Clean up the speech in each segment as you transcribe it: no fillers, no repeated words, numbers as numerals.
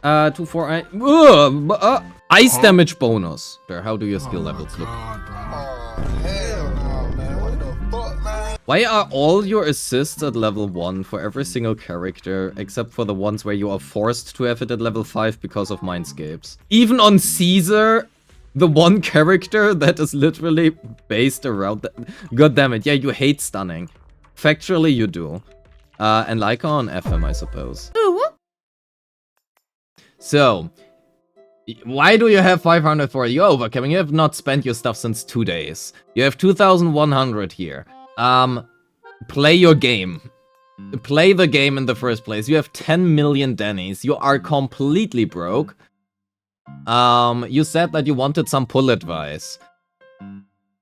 2, 4, ice damage bonus. How do your skill levels look? Why are all your assists at level 1 for every single character, except for the ones where you are forced to have it at level 5 because of Mindscapes? Even on Caesar, the one character that is literally based around that. God damn it, yeah, you hate stunning. Factually, you do. And Leica on FM, I suppose. So, why do you have 500 for you overcoming? You have not spent your stuff since 2 days. You have 2,100 here. Play your game. Play the game in the first place. You have 10 million Dennies. You are completely broke. You said that you wanted some pull advice.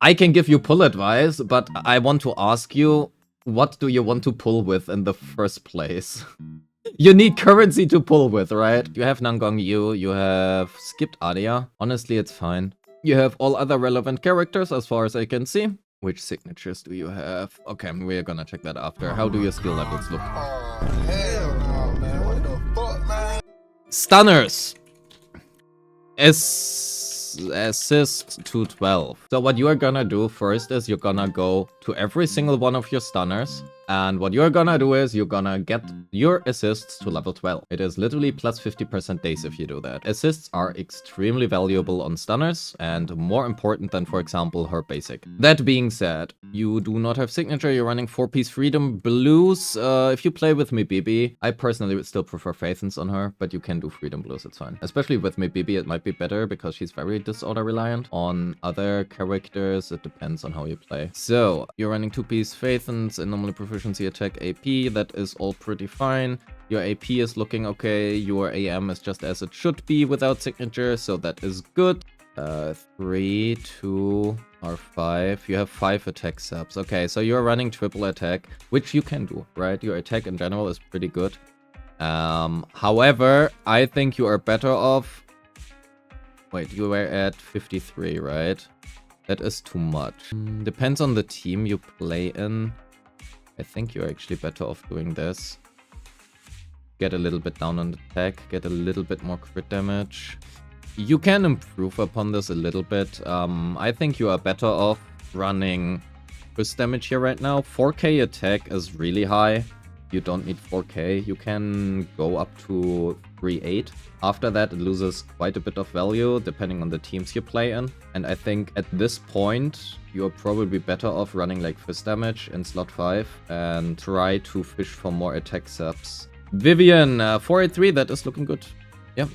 I can give you pull advice, but I want to ask you, what do you want to pull with in the first place? You need currency to pull with, right? You have Nangong Yu, you have skipped Adia. Honestly, it's fine. You have all other relevant characters as far as I can see. Which signatures do you have? Okay, we're gonna check that after. How do your skill levels look? Oh, hell no, man. What the fuck, man? Stunners. Assist to 12. So what you are gonna do first is you're gonna go to every single one of your stunners. And what you're gonna do is you're gonna get your assists to level 12. It is literally plus 50% days if you do that. Assists are extremely valuable on stunners and more important than, for example, her basic. That being said, you do not have signature. You're running 4-piece Freedom Blues. If you play with Mibibi, I personally would still prefer Phaethons on her, but you can do Freedom Blues, it's fine. Especially with Mibibi, it might be better because she's very disorder reliant. On other characters, it depends on how you play. So, you're running 2-piece Phaethons and normally prefer attack AP, that is all pretty fine. Your AP is looking okay, your AM is just as it should be without signature, so that is good. 3, 2, or 5. You have 5 attack subs. Okay, so you're running triple attack, which you can do, right? Your attack in general is pretty good. However, I think you are better off... Wait, you were at 53, right? That is too much. Depends on the team you play in. I think you're actually better off doing this. Get a little bit down on the attack, get a little bit more crit damage. You can improve upon this a little bit. I think you are better off running burst damage here right now. 4k attack is really high. You don't need 4k. You can go up to 3.8. After that, it loses quite a bit of value depending on the teams you play in. And I think at this point, you're probably better off running like fist damage in slot 5 and try to fish for more attack subs. Vivian, 483, that is looking good. Yeah.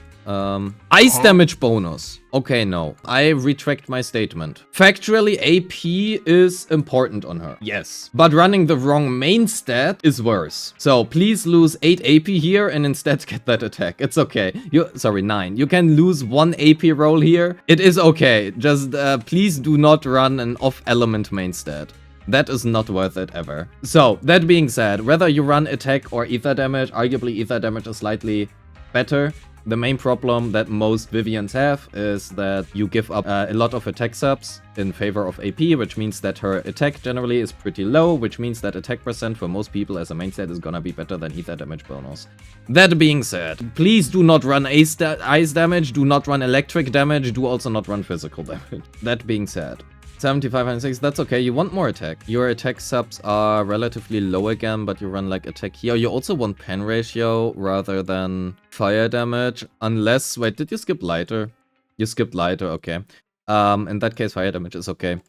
Ice damage bonus. Okay, no. I retract my statement. Factually, AP is important on her. Yes. But running the wrong main stat is worse. So please lose 8 AP here and instead get that attack. It's okay. Sorry, 9. You can lose 1 AP roll here. It is okay. Just please do not run an off-element main stat. That is not worth it ever. So, that being said, whether you run attack or ether damage, arguably ether damage is slightly better. The main problem that most Vivians have is that you give up a lot of attack subs in favor of AP, which means that her attack generally is pretty low, which means that attack percent for most people as a main stat is gonna be better than ether damage bonus. That being said, please do not run ice damage, do not run electric damage, do also not run physical damage. That being said, 75 and 6, that's okay. You want more attack. Your attack subs are relatively low again, but you run like attack here. You also want pen ratio rather than fire damage. Unless, wait, did you skip lighter? You skipped lighter, okay. In that case, fire damage is okay.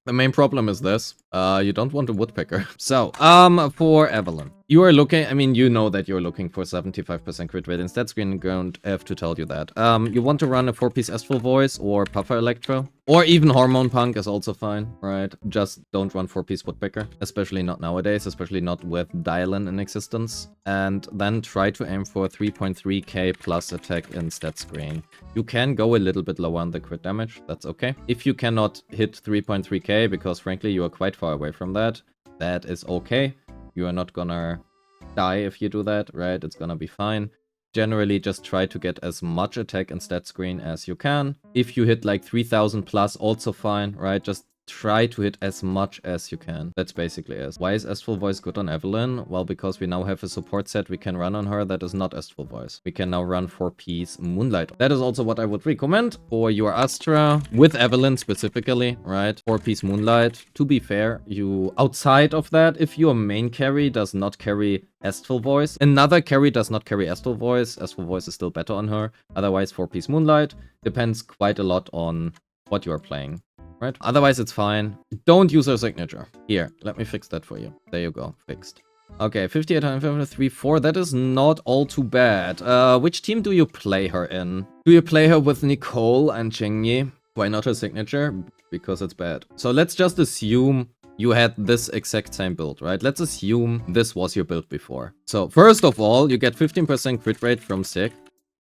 The main problem is this. You don't want a woodpecker. So, for Evelyn. You are looking, I mean, you know that you're looking for 75% crit rate in stat screen. I don't have to tell you that. You want to run a 4-piece Astral Voice or Puffer Electro. Or even Hormone Punk is also fine, right? Just don't run 4-piece Woodpecker. Especially not nowadays, especially not with Dialin in existence. And then try to aim for 3.3k plus attack in stat screen. You can go a little bit lower on the crit damage, that's okay. If you cannot hit 3.3k, because frankly you are quite far away from that, that is okay. You are not gonna die if you do that, right? It's gonna be fine. Generally, just try to get as much attack and stat screen as you can. If you hit like 3000 plus, also fine, right? Just try to hit as much as you can. That's basically it. Why is Astral Voice good on Evelynn? Well, because we now have a support set we can run on her that is not Astral Voice. We can now run 4-piece Moonlight. That is also what I would recommend for your Astra, with Evelynn specifically, right? 4-piece Moonlight. To be fair, you outside of that, if your main carry does not carry Astral Voice, another carry does not carry Astral Voice is still better on her. Otherwise, 4-piece Moonlight depends quite a lot on what you are playing, right? Otherwise, it's fine. Don't use her signature. Here, let me fix that for you. There you go, fixed. Okay, 58, 153, 4. That is not all too bad. Which team do you play her in? Do you play her with Nicole and Chengyi? Why not her signature? Because it's bad. So let's just assume you had this exact same build, right? Let's assume this was your build before. So first of all, you get 15% crit rate from Sig.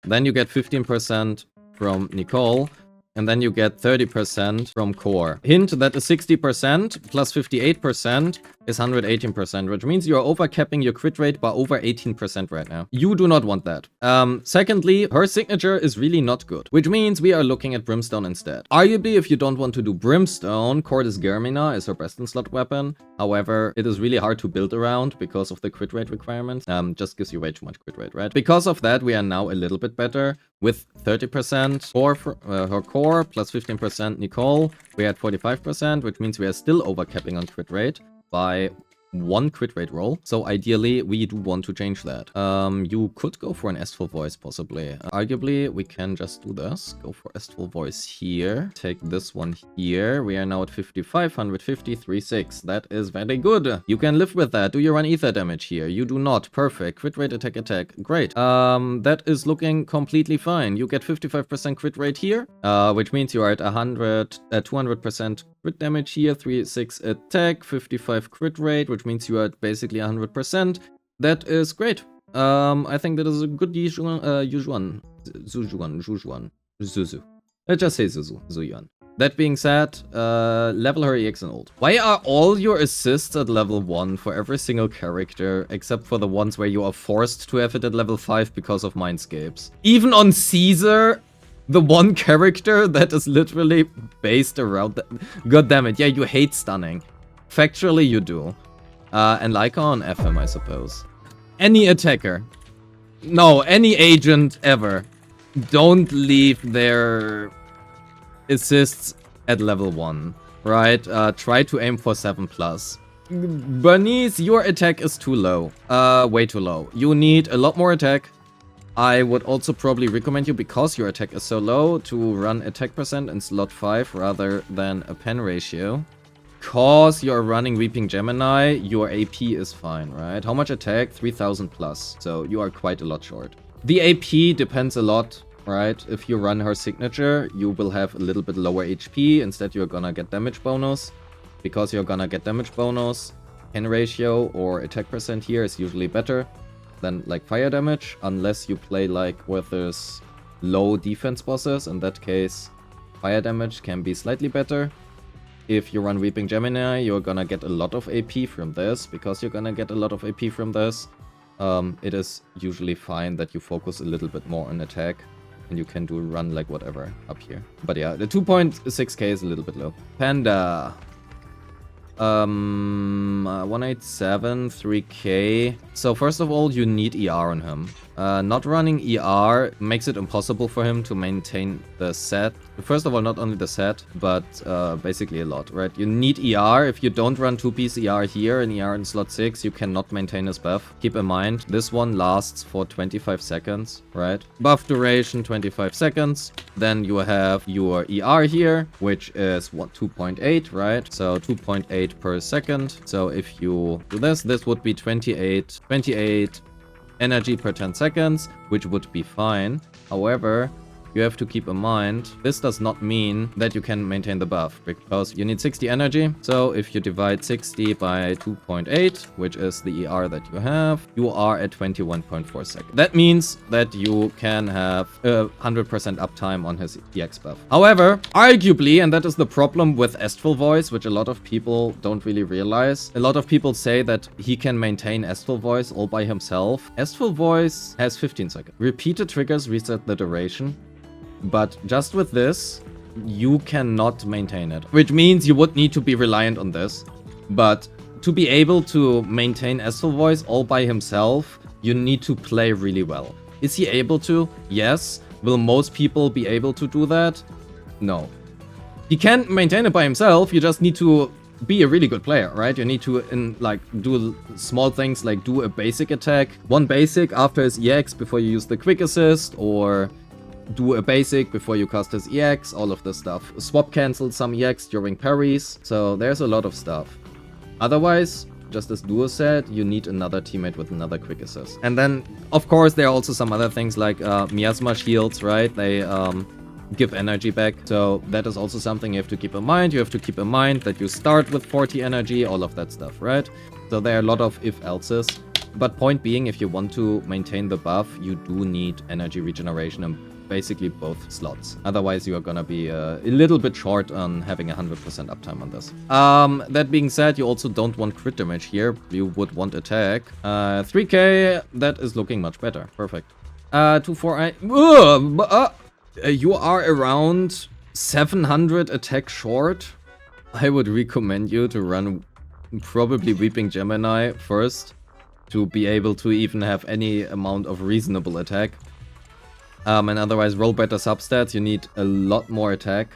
Then you get 15% from Nicole. And then you get 30% from core. Hint that a 60% plus 58% is 118%, which means you are overcapping your crit rate by over 18% right now. You do not want that. Secondly, her signature is really not good, which means we are looking at Brimstone instead. Arguably, if you don't want to do Brimstone, Cordis Germina is her best in slot weapon. However, it is really hard to build around because of the crit rate requirements. Just gives you way too much crit rate, right? Because of that, we are now a little bit better with 30% for her core plus 15% Nicole. We had 45%, which means we are still overcapping on crit rate by 1 crit rate roll. So ideally, we do want to change that. You could go for an Astral Voice, possibly. Arguably, we can just do this. Go for Astral Voice here. Take this one here. We are now at 55, 150, 36. That is very good. You can live with that. Do you run ether damage here? You do not. Perfect. Crit rate, attack, attack. Great. That is looking completely fine. You get 55% crit rate here, which means you are at 200% crit damage here, 3-6 attack, 55 crit rate, which means you are at basically 100%. That is great. I think that is a good Zujuan. Zuzu. Let's just say Zuyuan. That being said, level her EX and ult. Why are all your assists at level 1 for every single character, except for the ones where you are forced to have it at level 5 because of Mindscapes? Even on Caesar, the one character that is literally based around that. God damn it, yeah, you hate stunning. Factually, you do. And Leica on FM, I suppose. Any attacker. No, any agent ever. Don't leave their assists at level 1, right? Try to aim for 7+. Bernice, your attack is too low. Way too low. You need a lot more attack. I would also probably recommend you, because your attack is so low, to run attack percent in slot 5 rather than a pen ratio. Cause you're running Weeping Gemini, your AP is fine, right? How much attack? 3000 plus. So you are quite a lot short. The AP depends a lot, right? If you run her signature, you will have a little bit lower HP. Instead, you're gonna get damage bonus. Because you're gonna get damage bonus, pen ratio or attack percent here is usually better than like fire damage, unless you play like with this low defense bosses. In that case, fire damage can be slightly better. If you run Weeping Gemini, you're gonna get a lot of AP from this. Because you're gonna get a lot of AP from this, it is usually fine that you focus a little bit more on attack. And you can do run like whatever up here. But yeah, the 2.6k is a little bit low. Panda. 187, 3k. So first of all, you need ER on him. Not running ER makes it impossible for him to maintain the set. First of all, not only the set, but basically a lot, right? You need ER. If you don't run 2-piece ER here and ER in slot 6, you cannot maintain his buff. Keep in mind, this one lasts for 25 seconds, right? Buff duration, 25 seconds. Then you have your ER here, which is 2.8, right? So 2.8 per second. So if you do this, this would be 28 energy per 10 seconds, which would be fine. However, you have to keep in mind, this does not mean that you can maintain the buff, because you need 60 energy. So if you divide 60 by 2.8, which is the ER that you have, you are at 21.4 seconds. That means that you can have 100% uptime on his EX buff. However, arguably, and that is the problem with Astral Voice, which a lot of people don't really realize, a lot of people say that he can maintain Astral Voice all by himself. Astral Voice has 15 seconds. Repeated triggers reset the duration. But just with this, you cannot maintain it. Which means you would need to be reliant on this. But to be able to maintain Astral Voice all by himself, you need to play really well. Is he able to? Yes. Will most people be able to do that? No. He can maintain it by himself, you just need to be a really good player, right? You need to do small things like do a basic attack, one basic after his EX before you use the quick assist, or do a basic before you cast his EX, all of this stuff. Swap cancel some EX during parries, so there's a lot of stuff. Otherwise, just as Duo said, you need another teammate with another quick assist. And then, of course, there are also some other things like miasma shields, right? They give energy back. So that is also something you have to keep in mind. You have to keep in mind that you start with 40 energy, all of that stuff, right? So there are a lot of if-elses. But point being, if you want to maintain the buff, you do need energy regeneration in basically both slots. Otherwise, you are gonna be a little bit short on having 100% uptime on this. That being said, you also don't want crit damage here. You would want attack. 3k, that is looking much better. Perfect. 2-4, you are around 700 attack short. I would recommend you to run probably Weeping Gemini first to be able to even have any amount of reasonable attack. And otherwise roll better substats. You need a lot more attack.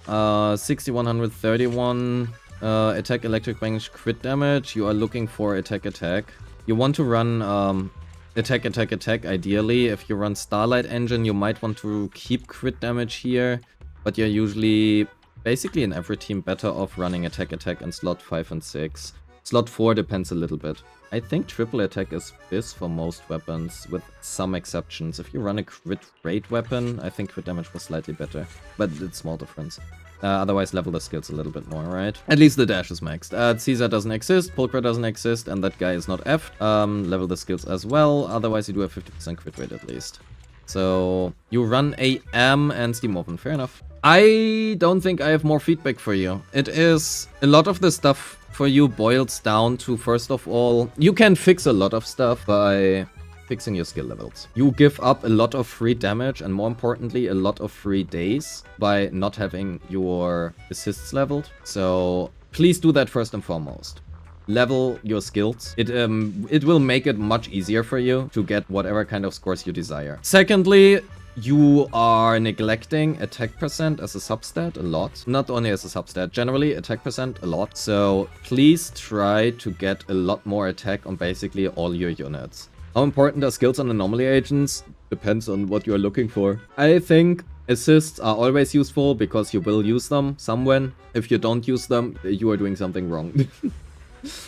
60, 131 attack, electric range, crit damage. You are looking for attack. You want to run attack, ideally. If you run Starlight Engine, you might want to keep crit damage here, but you're usually, basically in every team, better off running attack in slot 5 and 6. Slot 4 depends a little bit. I think triple attack is BIS for most weapons, with some exceptions. If you run a crit rate weapon, I think crit damage was slightly better, but it's small difference. Otherwise, level the skills a little bit more, right? At least the dash is maxed. Caesar doesn't exist, Pulchra doesn't exist, and that guy is not F'd. Level the skills as well, otherwise you do have 50% crit rate at least. So, you run AM and Steam Open, fair enough. I don't think I have more feedback for you. It is, a lot of the stuff for you boils down to, first of all, you can fix a lot of stuff by fixing your skill levels. You give up a lot of free damage and, more importantly, a lot of free days by not having your assists leveled. So please do that first and foremost. Level your skills. It will make it much easier for you to get whatever kind of scores you desire. Secondly, you are neglecting attack percent as a substat a lot. Not only as a substat, generally attack percent a lot. So please try to get a lot more attack on basically all your units. How important are skills on anomaly agents? Depends on what you're looking for. I think assists are always useful because you will use them somewhen. If you don't use them, you are doing something wrong.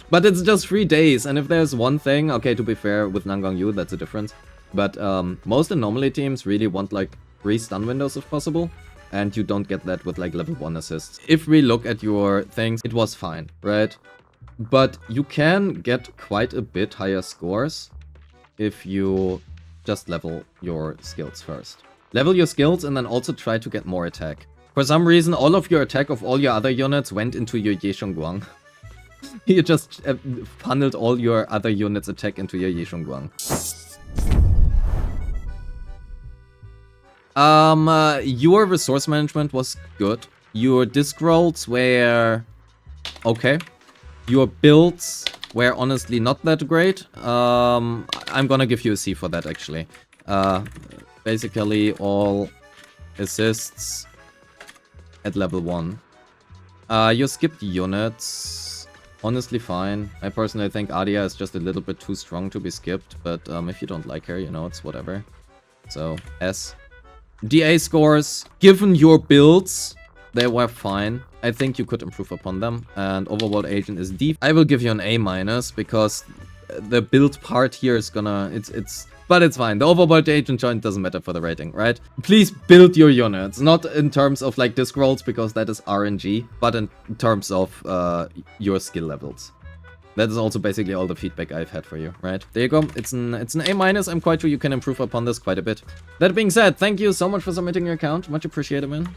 But it's just 3 days, and if there's one thing, okay, to be fair, with Nangang Yu, that's a difference. But most anomaly teams really want like 3 stun windows if possible, and you don't get that with like level 1 assists. If we look at your things, it was fine, right? But you can get quite a bit higher scores if you just level your skills first. Level your skills and then also try to get more attack. For some reason, all of your attack of all your other units went into your Yeshongguang. You just funneled all your other units' attack into your Yeshongguang. Your resource management was good. Your disc rolls were okay. Your builds were honestly not that great. I'm gonna give you a C for that, actually. Basically all assists at level 1. You skipped units. Honestly fine. I personally think Adia is just a little bit too strong to be skipped, but if you don't like her, you know, it's whatever. So, S. DA scores, given your builds, they were fine. I think you could improve upon them. And Overworld Agent is D. I will give you an A- because the build part here is gonna... But it's fine. The Overworld Agent joint doesn't matter for the rating, right? Please build your units. Not in terms of like disc rolls, because that is RNG, but in terms of your skill levels. That is also basically all the feedback I've had for you, right? There you go. It's an A-. I'm quite sure you can improve upon this quite a bit. That being said, thank you so much for submitting your account. Much appreciated, man.